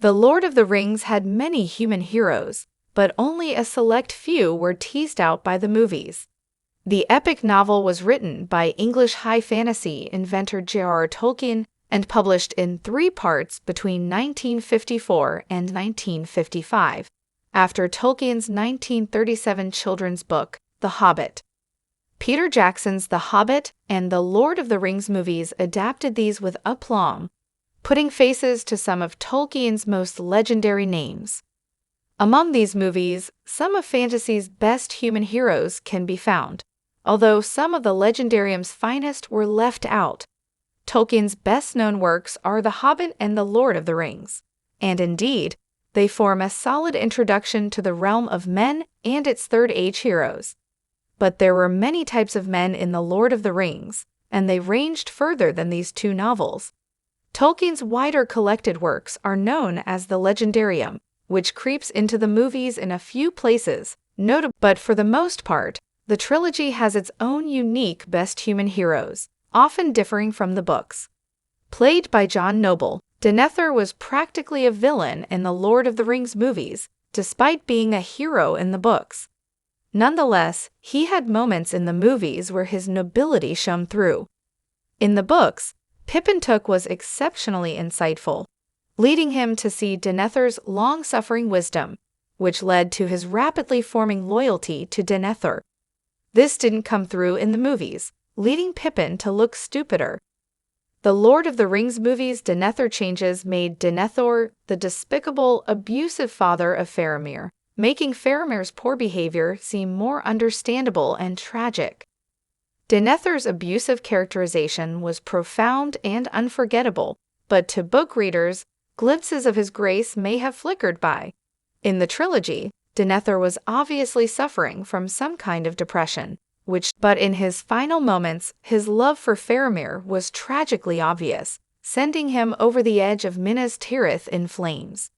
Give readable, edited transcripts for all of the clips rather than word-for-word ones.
The Lord of the Rings had many human heroes, but only a select few were teased out by the movies. The epic novel was written by English high fantasy inventor J.R.R. Tolkien and published in 3 parts between 1954 and 1955, after Tolkien's 1937 children's book, The Hobbit. Peter Jackson's The Hobbit and The Lord of the Rings movies adapted these with aplomb, putting faces to some of Tolkien's most legendary names. Among these movies, some of fantasy's best human heroes can be found, although some of the legendarium's finest were left out. Tolkien's best-known works are The Hobbit and The Lord of the Rings, and indeed, they form a solid introduction to the realm of men and its Third Age heroes. But there were many types of men in The Lord of the Rings, and they ranged further than these 2 novels. Tolkien's wider collected works are known as the Legendarium, which creeps into the movies in a few places, but for the most part, the trilogy has its own unique best human heroes, often differing from the books. Played by John Noble, Denethor was practically a villain in the Lord of the Rings movies, despite being a hero in the books. Nonetheless, he had moments in the movies where his nobility shone through. In the books, Pippin Took was exceptionally insightful, leading him to see Denethor's long-suffering wisdom, which led to his rapidly forming loyalty to Denethor. This didn't come through in the movies, leading Pippin to look stupider. The Lord of the Rings movies' Denethor changes made Denethor the despicable, abusive father of Faramir, making Faramir's poor behavior seem more understandable and tragic. Denethor's abusive characterization was profound and unforgettable, but to book readers, glimpses of his grace may have flickered by. In the trilogy, Denethor was obviously suffering from some kind of depression, but in his final moments, his love for Faramir was tragically obvious, sending him over the edge of Minas Tirith in flames.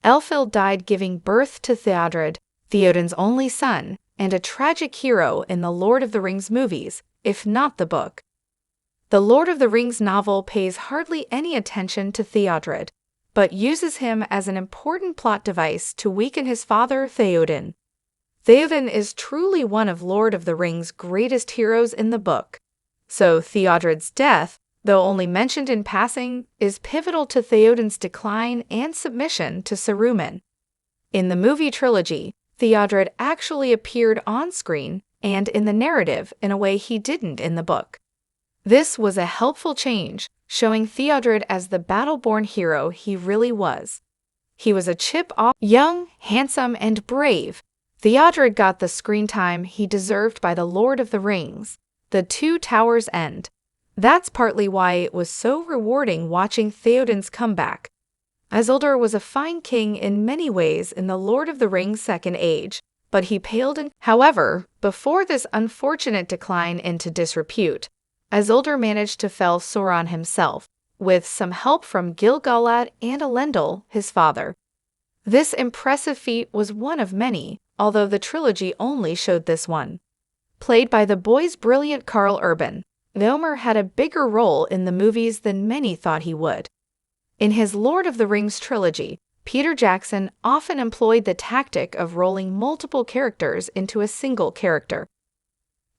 Elfil died giving birth to Theodred, Theoden's only son, and a tragic hero in the Lord of the Rings movies, if not the book. The Lord of the Rings novel pays hardly any attention to Theodred, but uses him as an important plot device to weaken his father, Theoden. Theoden is truly one of Lord of the Rings' greatest heroes in the book, so Theodred's death, though only mentioned in passing, is pivotal to Theoden's decline and submission to Saruman. In the movie trilogy, Theodred actually appeared on screen and in the narrative in a way he didn't in the book. This was a helpful change, showing Theodred as the battle-born hero he really was. He was a chip-off, young, handsome, and brave. Theodred got the screen time he deserved by The Lord of the Rings, The Two Towers End. That's partly why it was so rewarding watching Theoden's comeback. Isildur was a fine king in many ways in The Lord of the Rings Second Age, but he paled in. However, before this unfortunate decline into disrepute, Isildur managed to fell Sauron himself, with some help from Gil-galad and Elendil, his father. This impressive feat was one of many, although the trilogy only showed this one. Played by the boy's brilliant Karl Urban, Éomer had a bigger role in the movies than many thought he would. In his Lord of the Rings trilogy, Peter Jackson often employed the tactic of rolling multiple characters into a single character.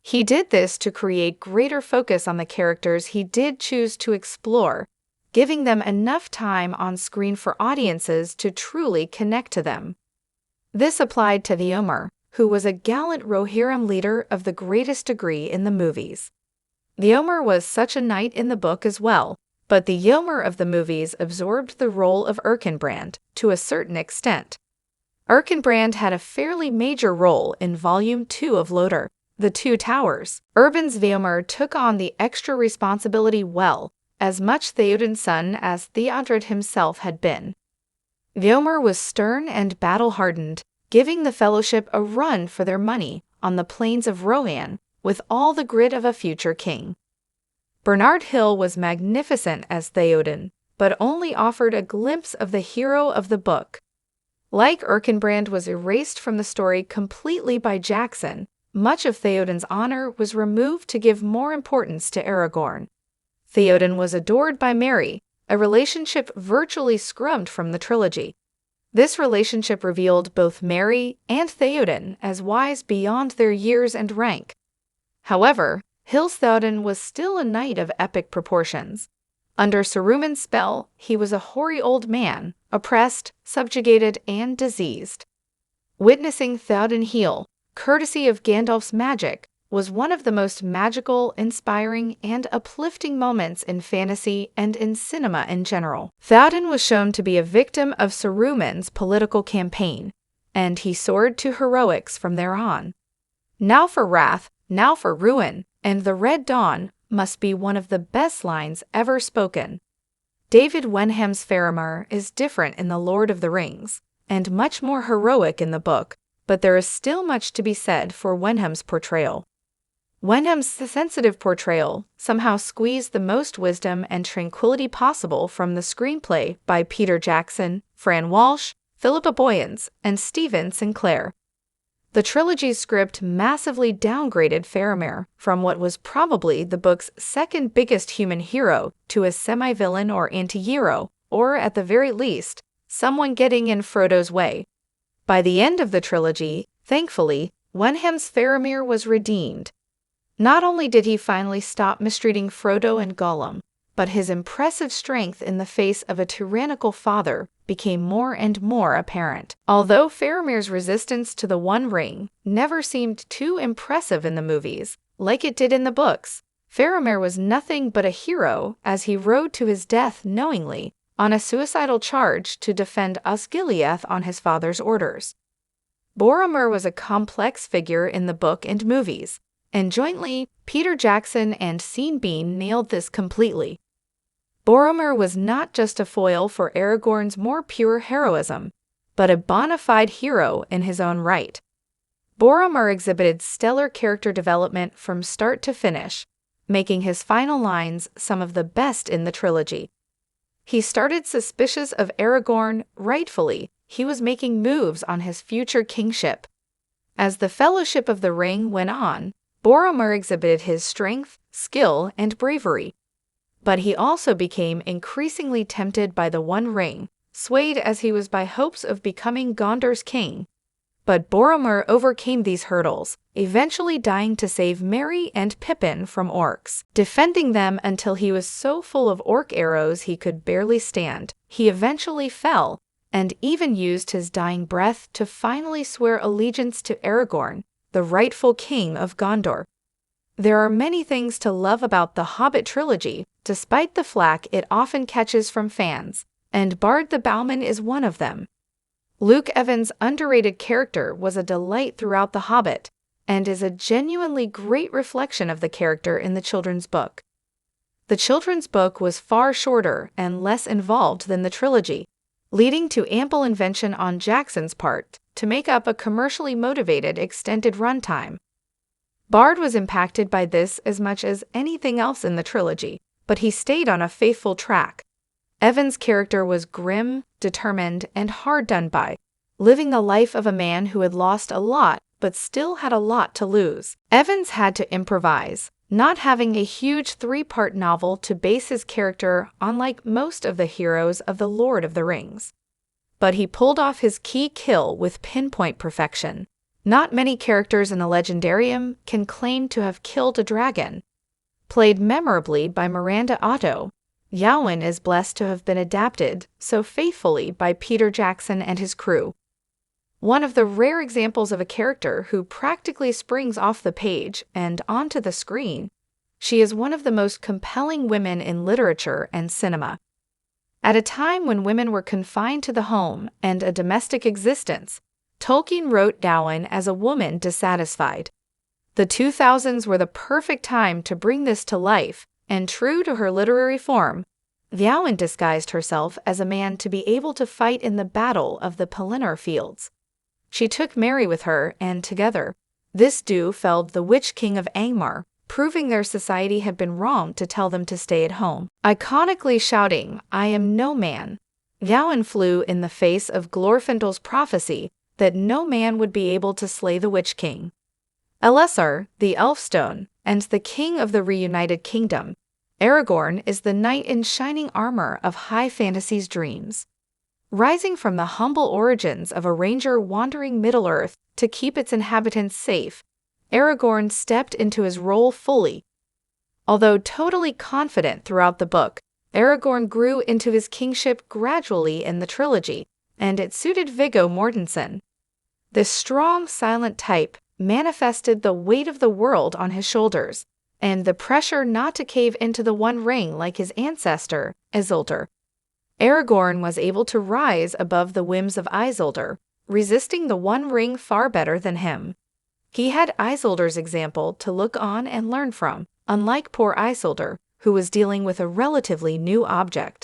He did this to create greater focus on the characters he did choose to explore, giving them enough time on screen for audiences to truly connect to them. This applied to Éomer, who was a gallant Rohirrim leader of the greatest degree in the movies. Éomer was such a knight in the book as well, but the Éomer of the movies absorbed the role of Erkenbrand to a certain extent. Erkenbrand had a fairly major role in Volume 2 of Lodar, The Two Towers. Urban's Éomer took on the extra responsibility well, as much Theoden's son as Theodred himself had been. Éomer was stern and battle-hardened, giving the Fellowship a run for their money on the plains of Rohan with all the grit of a future king. Bernard Hill was magnificent as Theoden, but only offered a glimpse of the hero of the book. Like Erkenbrand was erased from the story completely by Jackson, much of Theoden's honor was removed to give more importance to Aragorn. Theoden was adored by Merry, a relationship virtually scrubbed from the trilogy. This relationship revealed both Merry and Theoden as wise beyond their years and rank. However, Hills Theoden was still a knight of epic proportions. Under Saruman's spell, he was a hoary old man, oppressed, subjugated, and diseased. Witnessing Theoden heal, courtesy of Gandalf's magic, was one of the most magical, inspiring, and uplifting moments in fantasy and in cinema in general. Theoden was shown to be a victim of Saruman's political campaign, and he soared to heroics from there on. Now for wrath, now for ruin, and the Red Dawn must be one of the best lines ever spoken. David Wenham's Faramir is different in The Lord of the Rings, and much more heroic in the book, but there is still much to be said for Wenham's portrayal. Wenham's sensitive portrayal somehow squeezed the most wisdom and tranquility possible from the screenplay by Peter Jackson, Fran Walsh, Philippa Boyens, and Stephen Sinclair. The trilogy's script massively downgraded Faramir from what was probably the book's second biggest human hero to a semi-villain or anti-hero, or at the very least, someone getting in Frodo's way. By the end of the trilogy, thankfully, Wenham's Faramir was redeemed. Not only did he finally stop mistreating Frodo and Gollum, but his impressive strength in the face of a tyrannical father became more and more apparent. Although Faramir's resistance to the One Ring never seemed too impressive in the movies, like it did in the books, Faramir was nothing but a hero as he rode to his death knowingly on a suicidal charge to defend Osgiliath on his father's orders. Boromir was a complex figure in the book and movies, and jointly, Peter Jackson and Sean Bean nailed this completely. Boromir was not just a foil for Aragorn's more pure heroism, but a bona fide hero in his own right. Boromir exhibited stellar character development from start to finish, making his final lines some of the best in the trilogy. He started suspicious of Aragorn, rightfully. He was making moves on his future kingship. As the Fellowship of the Ring went on, Boromir exhibited his strength, skill, and bravery. But he also became increasingly tempted by the One Ring, swayed as he was by hopes of becoming Gondor's king. But Boromir overcame these hurdles, eventually dying to save Merry and Pippin from orcs, defending them until he was so full of orc arrows he could barely stand. He eventually fell, and even used his dying breath to finally swear allegiance to Aragorn, the rightful king of Gondor. There are many things to love about the Hobbit trilogy, despite the flack it often catches from fans, and Bard the Bowman is one of them. Luke Evans' underrated character was a delight throughout The Hobbit, and is a genuinely great reflection of the character in the children's book. The children's book was far shorter and less involved than the trilogy, leading to ample invention on Jackson's part to make up a commercially motivated extended runtime. Bard was impacted by this as much as anything else in the trilogy, but he stayed on a faithful track. Evans' character was grim, determined, and hard done by, living the life of a man who had lost a lot but still had a lot to lose. Evans had to improvise, not having a huge 3-part novel to base his character on like most of the heroes of The Lord of the Rings. But he pulled off his key kill with pinpoint perfection. Not many characters in the Legendarium can claim to have killed a dragon. Played memorably by Miranda Otto, Yaowen is blessed to have been adapted so faithfully by Peter Jackson and his crew. One of the rare examples of a character who practically springs off the page and onto the screen, she is one of the most compelling women in literature and cinema. At a time when women were confined to the home and a domestic existence, Tolkien wrote Yaowen as a woman dissatisfied. The 2000s were the perfect time to bring this to life, and true to her literary form, Yaowen disguised herself as a man to be able to fight in the Battle of the Pelennor Fields. She took Merry with her, and together, this duo felled the Witch King of Angmar, proving their society had been wrong to tell them to stay at home. Iconically shouting, "I am no man," Yaowen flew in the face of Glorfindel's prophecy that no man would be able to slay the Witch King. Elessar, the Elfstone, and the king of the reunited kingdom, Aragorn is the knight in shining armor of high fantasy's dreams. Rising from the humble origins of a ranger wandering Middle-earth to keep its inhabitants safe, Aragorn stepped into his role fully. Although totally confident throughout the book, Aragorn grew into his kingship gradually in the trilogy, and it suited Viggo Mortensen. This strong, silent type manifested the weight of the world on his shoulders, and the pressure not to cave into the One Ring like his ancestor, Isildur. Aragorn was able to rise above the whims of Isildur, resisting the One Ring far better than him. He had Isildur's example to look on and learn from, unlike poor Isildur, who was dealing with a relatively new object.